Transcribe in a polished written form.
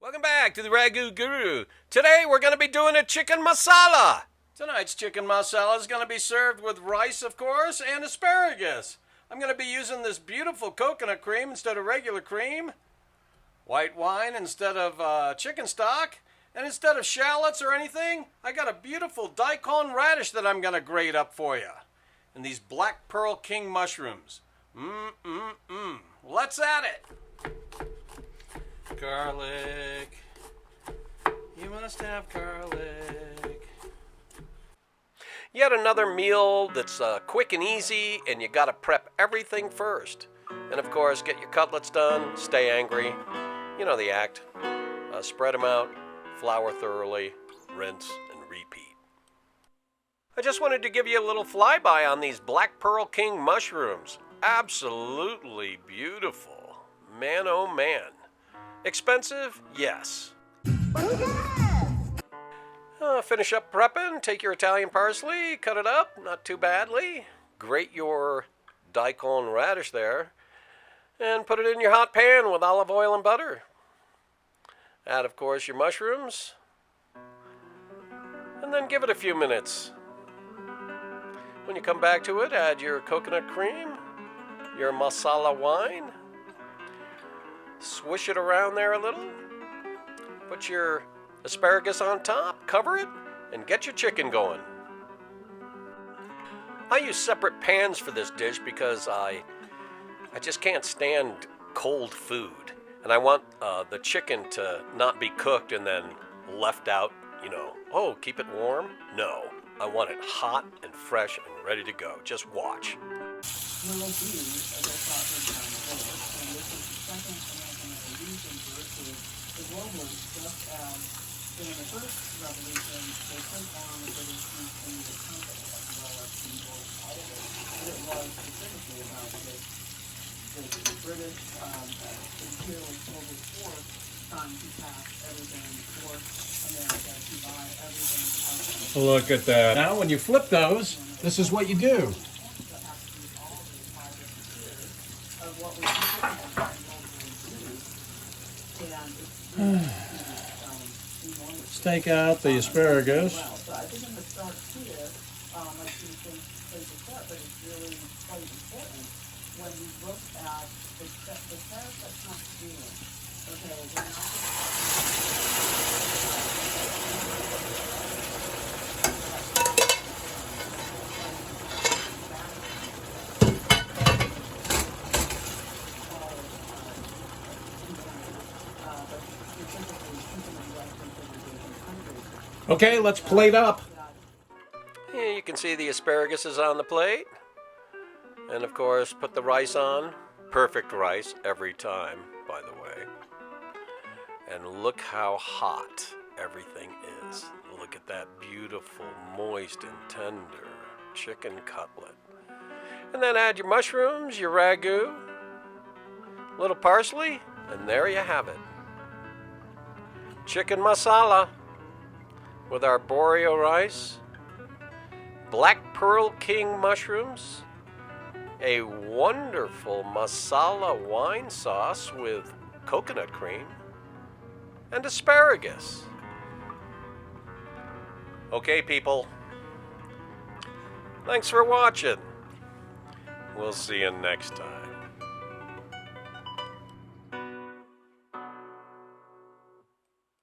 Welcome back to the Ragu Guru. Today we're going to be doing a chicken masala. Tonight's chicken masala is going to be served with rice, of course, and asparagus. I'm going to be using this beautiful coconut cream instead of regular cream, white wine instead of chicken stock, and instead of shallots or anything, I got a beautiful Daikon radish that I'm going to grate up for you. And these black pearl king mushrooms. Let's at it. Garlic. You must have garlic. Yet another meal that's quick and easy, and you gotta prep everything first. And of course, get your cutlets done, stay angry. You know the act. Spread them out, flour thoroughly, rinse, and repeat. I just wanted to give you a little flyby on these Black Pearl King mushrooms. Absolutely beautiful. Man, oh man. Expensive? Yes. Finish up prepping, take your Italian parsley, cut it up, not too badly. Grate your Daikon radish there, and put it in your hot pan with olive oil and butter. Add, of course, your mushrooms, and then give it a few minutes. When you come back to it, add your coconut cream, your Marsala wine, swish it around there a little, put your asparagus on top, cover it, and get your chicken going. I use separate pans for this dish because I just can't stand cold food. And I want the chicken to not be cooked and then left out, oh, keep it warm? No, I want it hot and fresh and ready to go. Just watch. In the first revolution, they took down the British East India Company as well as people others. It was specifically about the British imperial global force trying to pass everything for America to buy everything. Look at that. Now when you flip those, this is what you do. Take out the asparagus. So I think in the start here, like these things take a start, but it's really quite important when we look at the tariff that's not doing. Okay, we're not Okay, let's plate up. Here you can see the asparagus is on the plate. And of course, put the rice on. Perfect rice every time, by the way. And look how hot everything is. Look at that beautiful, moist, and tender chicken cutlet. And then add your mushrooms, your ragu, a little parsley, and there you have it. Chicken masala with Arborio rice, Black Pearl King mushrooms, a wonderful masala wine sauce with coconut cream, and asparagus. Okay, people. Thanks for watching. We'll see you next time.